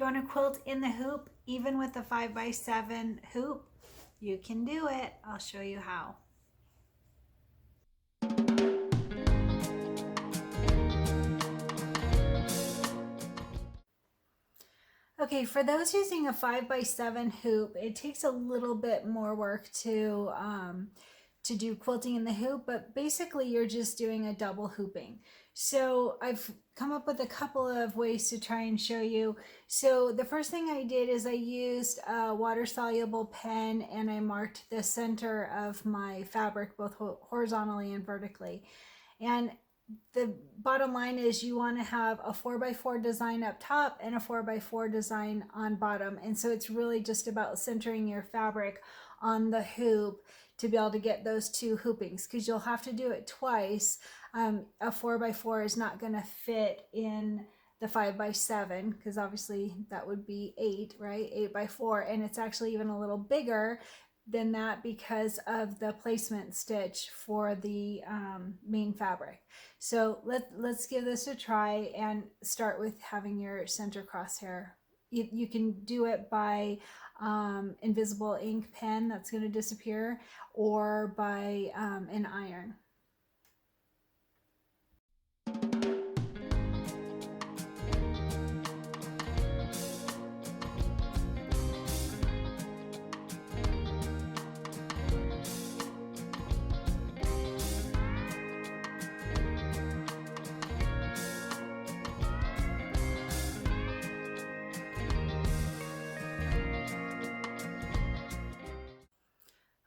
Do you want to quilt in the hoop, even with the 5x7 hoop? You can do it. I'll show you how. Okay, for those using a 5x7 hoop, it takes a little bit more work to do quilting in the hoop, but basically you're just doing a double hooping. So I've come up with a couple of ways to try and show you. So the first thing I did is I used a water-soluble pen and I marked the center of my fabric both horizontally and vertically. And the bottom line is you want to have a 4x4 design up top and a 4x4 design on bottom. And so it's really just about centering your fabric on the hoop to be able to get those two hoopings, because you'll have to do it twice. A 4x4 is not going to fit in the 5x7 because obviously that would be 8, right? 8x4, and it's actually even a little bigger than that because of the placement stitch for the main fabric. So let's give this a try and start with having your center crosshair. You can do it by invisible ink pen that's going to disappear, or by an iron.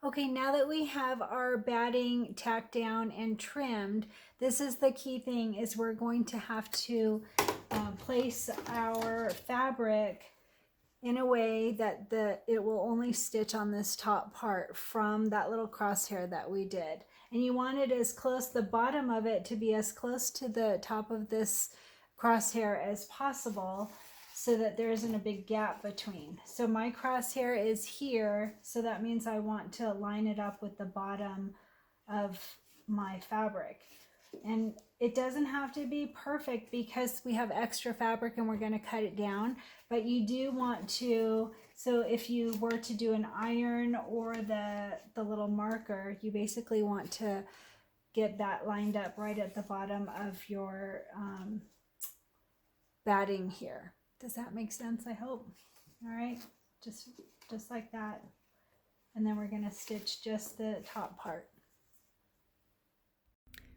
Okay, now that we have our batting tacked down and trimmed, this is the key thing, is we're going to have to place our fabric in a way that it will only stitch on this top part from that little crosshair that we did. And you want it as close, the bottom of it to be as close to the top of this crosshair as possible, so that there isn't a big gap between. So my crosshair is here, so that means I want to line it up with the bottom of my fabric. And it doesn't have to be perfect because we have extra fabric and we're going to cut it down, but you do want to, so if you were to do an iron or the little marker, you basically want to get that lined up right at the bottom of your batting here. Does that make sense? I hope. All right, just like that. And then we're going to stitch just the top part.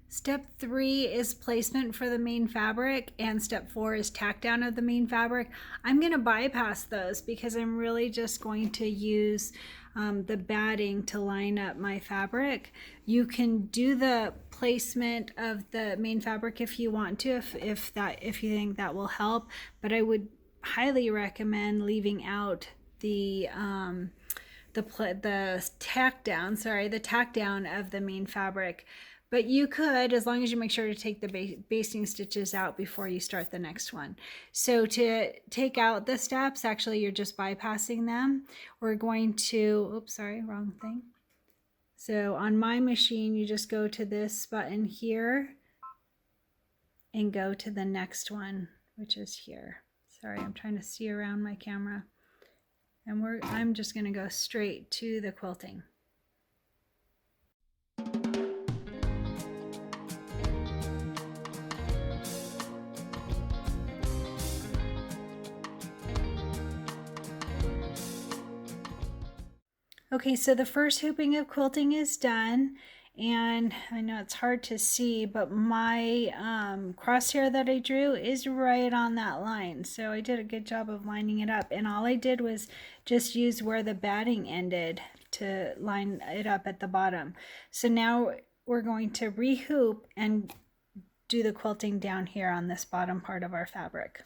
Step 3 is placement for the main fabric, and step 4 is tack down of the main fabric. I'm going to bypass those because I'm really just going to use the batting to line up my fabric. You can do the placement of the main fabric if you want to, if you think that will help, but I would highly recommend leaving out the tack down of the main fabric. But you could, as long as you make sure to take the basting stitches out before you start the next one. So to take out the steps, actually you're just bypassing them. We're going to, oops, sorry, wrong thing. So on my machine, you just go to this button here and go to the next one, which is here. Sorry, I'm trying to see around my camera. And I'm just going to go straight to the quilting. Okay, so the first hooping of quilting is done, and I know it's hard to see, but my crosshair that I drew is right on that line. So I did a good job of lining it up, and all I did was just use where the batting ended to line it up at the bottom. So now we're going to re-hoop and do the quilting down here on this bottom part of our fabric.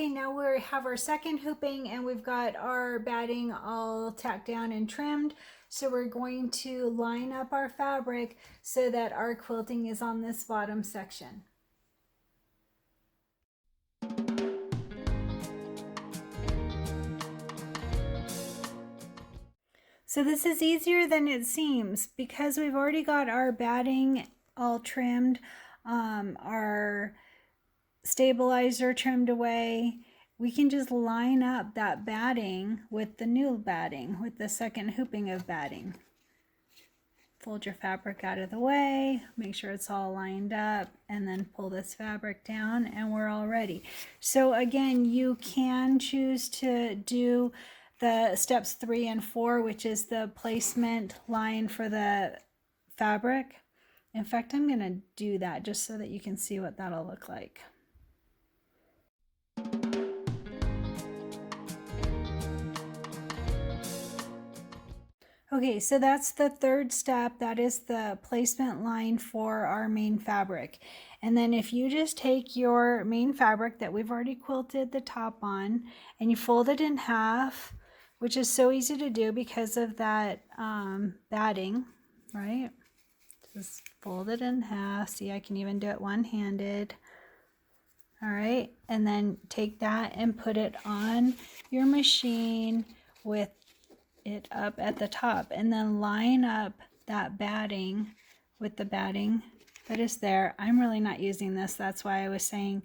Okay, now we have our second hooping and we've got our batting all tacked down and trimmed. So we're going to line up our fabric so that our quilting is on this bottom section. So this is easier than it seems because we've already got our batting all trimmed, our stabilizer trimmed away. We can just line up that batting with the new batting, with the second hooping of batting. Fold your fabric out of the way, make sure it's all lined up, and then pull this fabric down and we're all ready. So again, you can choose to do the steps 3 and 4, which is the placement line for the fabric. In fact, I'm going to do that just so that you can see what that'll look like. Okay, so that's the third step. That is the placement line for our main fabric. And then if you just take your main fabric that we've already quilted the top on and you fold it in half, which is so easy to do because of that batting, right? Just fold it in half. See, I can even do it one-handed. All right, and then take that and put it on your machine with it up at the top, and then line up that batting with the batting that is there. I'm really not using this. That's why I was saying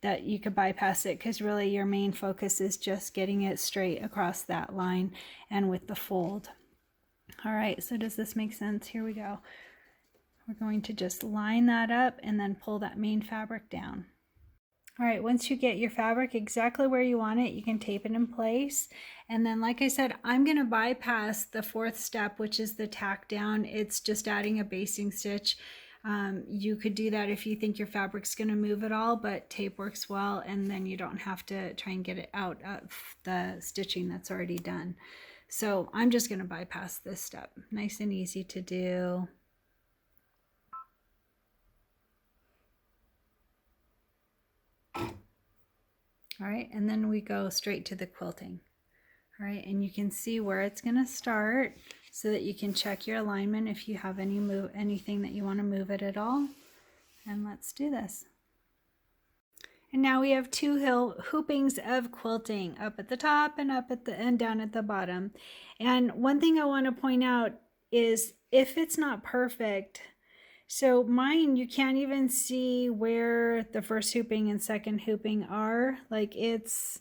that you could bypass it, because really your main focus is just getting it straight across that line and with the fold. All right, so does this make sense? Here we go. We're going to just line that up and then pull that main fabric down. All right, once you get your fabric exactly where you want it, you can tape it in place. And then, like I said, I'm going to bypass the fourth step, which is the tack down. It's just adding a basting stitch. You could do that if you think your fabric's going to move at all, but tape works well, and then you don't have to try and get it out of the stitching that's already done. So I'm just going to bypass this step. Nice and easy to do. All right, and then we go straight to the quilting. All right, and you can see where it's going to start so that you can check your alignment if you have anything that you want to move it at all. And let's do this. And now we have two hoopings of quilting, up at the top and and down at the bottom. And one thing I want to point out is if it's not perfect, so mine, you can't even see where the first hooping and second hooping are. Like, it's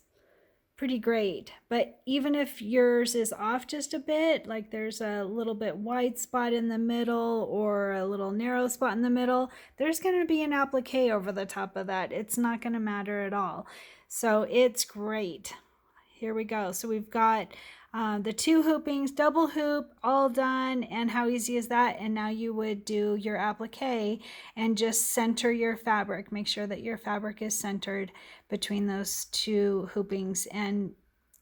pretty great. But even if yours is off just a bit, like there's a little bit wide spot in the middle or a little narrow spot in the middle, there's going to be an applique over the top of that. It's not going to matter at all. So it's great. Here we go. So we've got the two hoopings, double hoop, all done. And how easy is that? And now you would do your applique and just center your fabric. Make sure that your fabric is centered between those two hoopings, and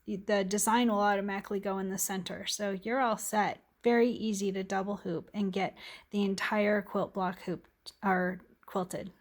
the design will automatically go in the center. So you're all set. Very easy to double hoop and get the entire quilt block hoop or quilted.